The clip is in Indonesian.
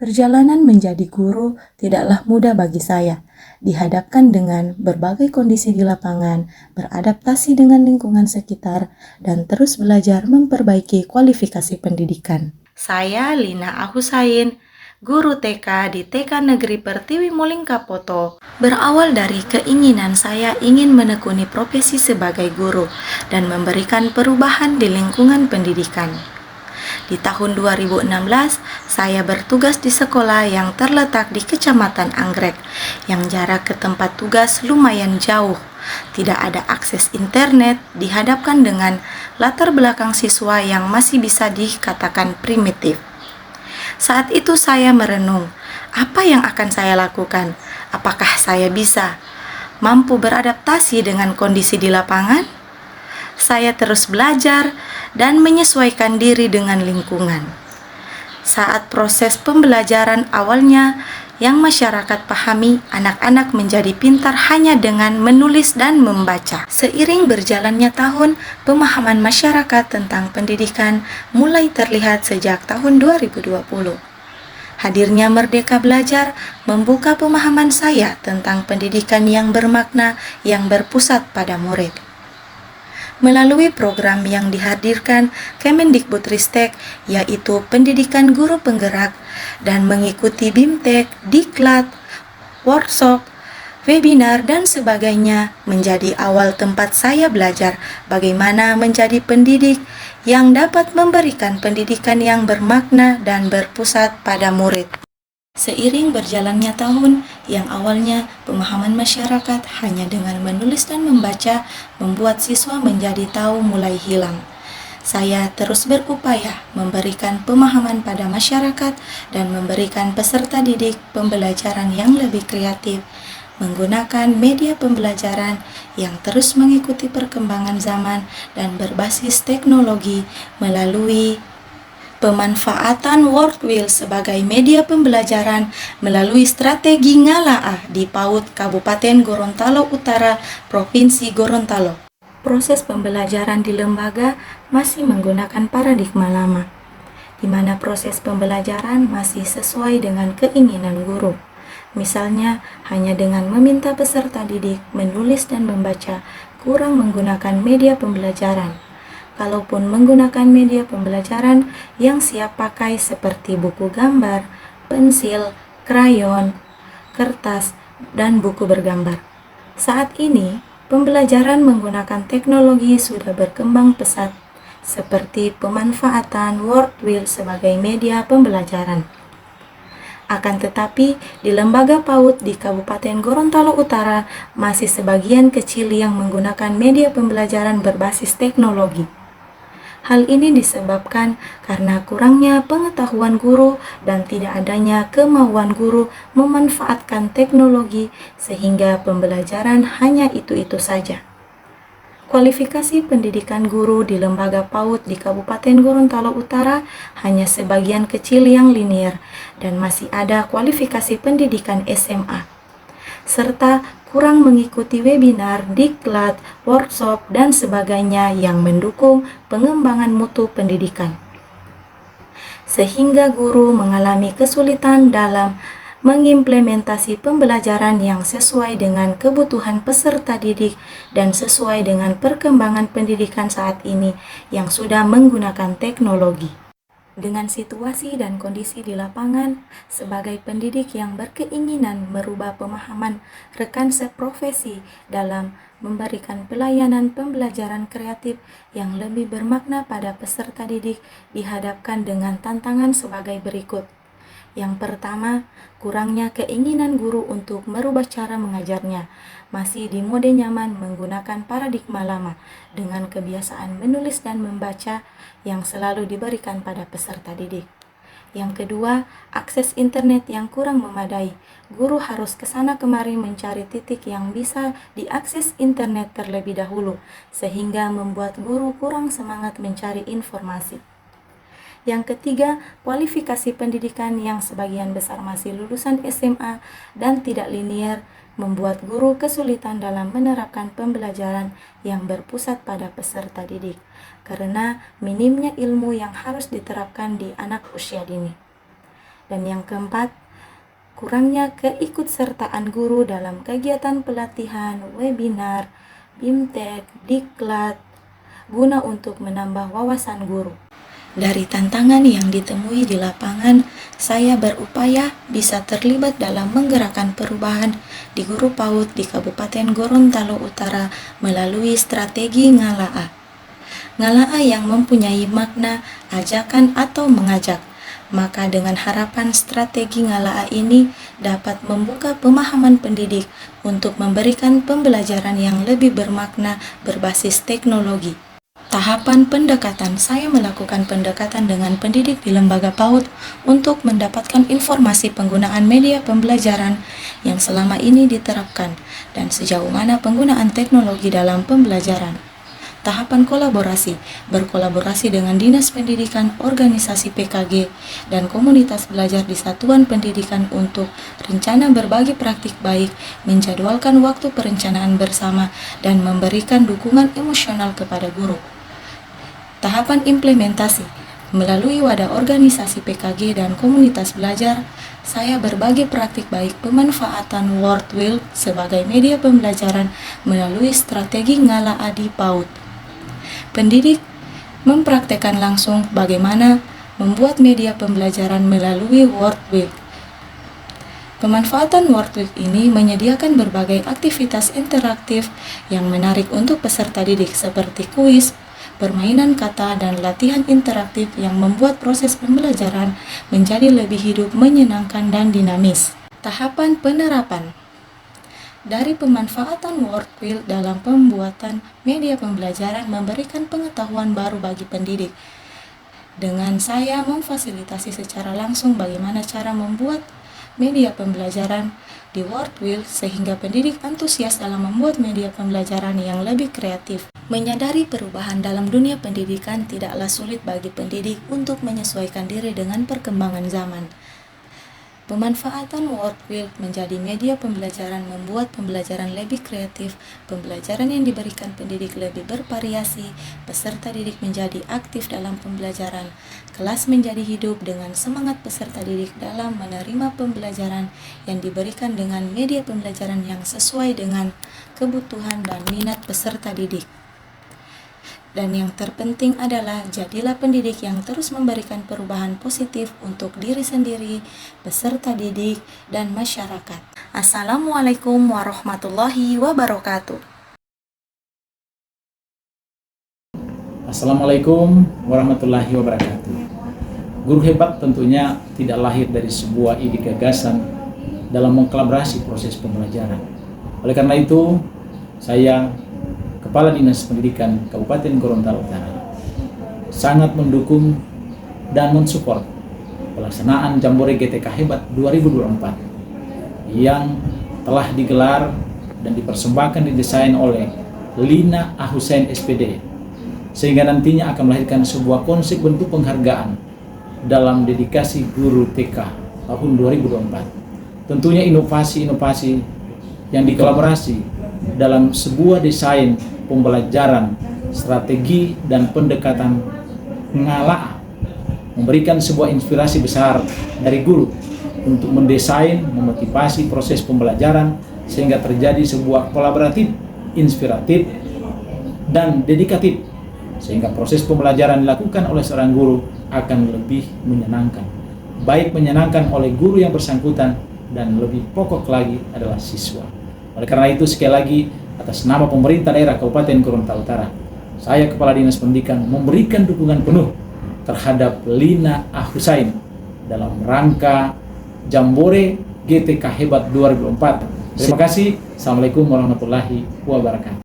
Perjalanan menjadi guru tidaklah mudah bagi saya, dihadapkan dengan berbagai kondisi di lapangan, beradaptasi dengan lingkungan sekitar, dan terus belajar memperbaiki kualifikasi pendidikan. Saya Lina Ahusain, guru TK di TK Negeri Pertiwi Muling Kapoto. Berawal dari keinginan saya ingin menekuni profesi sebagai guru dan memberikan perubahan di lingkungan pendidikan. Di tahun 2016, saya bertugas di sekolah yang terletak di Kecamatan Anggrek, yang jarak ke tempat tugas lumayan jauh. Tidak ada akses internet, dihadapkan dengan latar belakang siswa yang masih bisa dikatakan primitif. Saat itu saya merenung, apa yang akan saya lakukan? Apakah saya bisa mampu beradaptasi dengan kondisi di lapangan? Saya terus belajar dan menyesuaikan diri dengan lingkungan. Saat proses pembelajaran awalnya yang masyarakat pahami, anak-anak menjadi pintar hanya dengan menulis dan membaca. Seiring berjalannya tahun, pemahaman masyarakat tentang pendidikan mulai terlihat sejak tahun 2020. Hadirnya Merdeka Belajar membuka pemahaman saya tentang pendidikan yang bermakna, yang berpusat pada murid. Melalui program yang dihadirkan Kemendikbudristek, yaitu Pendidikan Guru Penggerak, dan mengikuti BIMTEK, Diklat, workshop, webinar, dan sebagainya, menjadi awal tempat saya belajar bagaimana menjadi pendidik yang dapat memberikan pendidikan yang bermakna dan berpusat pada murid. Seiring berjalannya tahun, yang awalnya pemahaman masyarakat hanya dengan menulis dan membaca membuat siswa menjadi tahu mulai hilang. Saya terus berupaya memberikan pemahaman pada masyarakat dan memberikan peserta didik pembelajaran yang lebih kreatif, menggunakan media pembelajaran yang terus mengikuti perkembangan zaman dan berbasis teknologi melalui pemanfaatan WordWheel sebagai media pembelajaran melalui strategi Ngalaah di PAUD Kabupaten Gorontalo Utara, Provinsi Gorontalo. Proses pembelajaran di lembaga masih menggunakan paradigma lama, di mana proses pembelajaran masih sesuai dengan keinginan guru. Misalnya, hanya dengan meminta peserta didik menulis dan membaca, kurang menggunakan media pembelajaran. Kalaupun menggunakan media pembelajaran yang siap pakai seperti buku gambar, pensil, krayon, kertas, dan buku bergambar. Saat ini, pembelajaran menggunakan teknologi sudah berkembang pesat, seperti pemanfaatan WordWheel sebagai media pembelajaran. Akan tetapi, di lembaga PAUD di Kabupaten Gorontalo Utara masih sebagian kecil yang menggunakan media pembelajaran berbasis teknologi. Hal ini disebabkan karena kurangnya pengetahuan guru dan tidak adanya kemauan guru memanfaatkan teknologi sehingga pembelajaran hanya itu-itu saja. Kualifikasi pendidikan guru di lembaga PAUD di Kabupaten Gorontalo Utara hanya sebagian kecil yang linier dan masih ada kualifikasi pendidikan SMA, serta kurang mengikuti webinar, diklat, workshop, dan sebagainya yang mendukung pengembangan mutu pendidikan. Sehingga guru mengalami kesulitan dalam mengimplementasi pembelajaran yang sesuai dengan kebutuhan peserta didik dan sesuai dengan perkembangan pendidikan saat ini yang sudah menggunakan teknologi. Dengan situasi dan kondisi di lapangan, sebagai pendidik yang berkeinginan merubah pemahaman rekan seprofesi dalam memberikan pelayanan pembelajaran kreatif yang lebih bermakna pada peserta didik dihadapkan dengan tantangan sebagai berikut. Yang pertama, kurangnya keinginan guru untuk merubah cara mengajarnya, masih di mode nyaman menggunakan paradigma lama dengan kebiasaan menulis dan membaca yang selalu diberikan pada peserta didik. Yang kedua, akses internet yang kurang memadai. Guru harus kesana kemari mencari titik yang bisa diakses internet terlebih dahulu, sehingga membuat guru kurang semangat mencari informasi. Yang ketiga, kualifikasi pendidikan yang sebagian besar masih lulusan SMA dan tidak linier membuat guru kesulitan dalam menerapkan pembelajaran yang berpusat pada peserta didik karena minimnya ilmu yang harus diterapkan di anak usia dini. Dan yang keempat, kurangnya keikutsertaan guru dalam kegiatan pelatihan, webinar, BIMTEK, Diklat, guna untuk menambah wawasan guru. Dari tantangan yang ditemui di lapangan, saya berupaya bisa terlibat dalam menggerakkan perubahan di guru PAUD di Kabupaten Gorontalo Utara melalui strategi Ngala'a. Ngala'a yang mempunyai makna ajakan atau mengajak. Maka dengan harapan strategi Ngala'a ini dapat membuka pemahaman pendidik untuk memberikan pembelajaran yang lebih bermakna berbasis teknologi. Tahapan pendekatan, saya melakukan pendekatan dengan pendidik di lembaga PAUD untuk mendapatkan informasi penggunaan media pembelajaran yang selama ini diterapkan dan sejauh mana penggunaan teknologi dalam pembelajaran. Tahapan kolaborasi, berkolaborasi dengan Dinas Pendidikan, organisasi PKG, dan komunitas belajar di satuan pendidikan untuk rencana berbagi praktik baik, menjadwalkan waktu perencanaan bersama, dan memberikan dukungan emosional kepada guru. Tahapan implementasi, melalui wadah organisasi PKG dan komunitas belajar, saya berbagi praktik baik pemanfaatan Wordwheel sebagai media pembelajaran melalui strategi Ngala'a di PAUD. Pendidik mempraktekkan langsung bagaimana membuat media pembelajaran melalui Wordwheel. Pemanfaatan Wordwheel ini menyediakan berbagai aktivitas interaktif yang menarik untuk peserta didik seperti kuis, permainan kata, dan latihan interaktif yang membuat proses pembelajaran menjadi lebih hidup, menyenangkan, dan dinamis. Tahapan penerapan. Dari pemanfaatan Wordwheel dalam pembuatan media pembelajaran memberikan pengetahuan baru bagi pendidik. Dengan saya memfasilitasi secara langsung bagaimana cara membuat media pembelajaran di Wordwheel sehingga pendidik antusias dalam membuat media pembelajaran yang lebih kreatif. Menyadari perubahan dalam dunia pendidikan tidaklah sulit bagi pendidik untuk menyesuaikan diri dengan perkembangan zaman. Pemanfaatan Wordwheel menjadi media pembelajaran membuat pembelajaran lebih kreatif, pembelajaran yang diberikan pendidik lebih bervariasi, peserta didik menjadi aktif dalam pembelajaran, kelas menjadi hidup dengan semangat peserta didik dalam menerima pembelajaran yang diberikan dengan media pembelajaran yang sesuai dengan kebutuhan dan minat peserta didik. Dan yang terpenting adalah jadilah pendidik yang terus memberikan perubahan positif untuk diri sendiri, peserta didik, dan masyarakat. Assalamualaikum warahmatullahi wabarakatuh. Assalamualaikum warahmatullahi wabarakatuh. Guru hebat tentunya tidak lahir dari sebuah ide gagasan dalam mengkolaborasi proses pembelajaran. Oleh karena itu, saya Kepala Dinas Pendidikan Kabupaten Gorontalo Utara sangat mendukung dan mensupport pelaksanaan Jambore GTK Hebat 2024 yang telah digelar dan dipersembahkan didesain oleh Lina Ahusain SPD, sehingga nantinya akan melahirkan sebuah konsep bentuk penghargaan dalam dedikasi guru TK tahun 2024. Tentunya inovasi-inovasi yang dikolaborasi dalam sebuah desain pembelajaran, strategi, dan pendekatan Ngala'a memberikan sebuah inspirasi besar dari guru untuk mendesain, memotivasi proses pembelajaran sehingga terjadi sebuah kolaboratif, inspiratif, dan dedikatif, sehingga proses pembelajaran dilakukan oleh seorang guru akan lebih menyenangkan, baik menyenangkan oleh guru yang bersangkutan dan lebih pokok lagi adalah siswa. Oleh karena itu, sekali lagi atas nama pemerintah daerah Kabupaten Gorontalo Utara, saya Kepala Dinas Pendidikan memberikan dukungan penuh terhadap Lina Ahusain dalam rangka Jambore GTK Hebat 2024. Terima kasih. Assalamualaikum warahmatullahi wabarakatuh.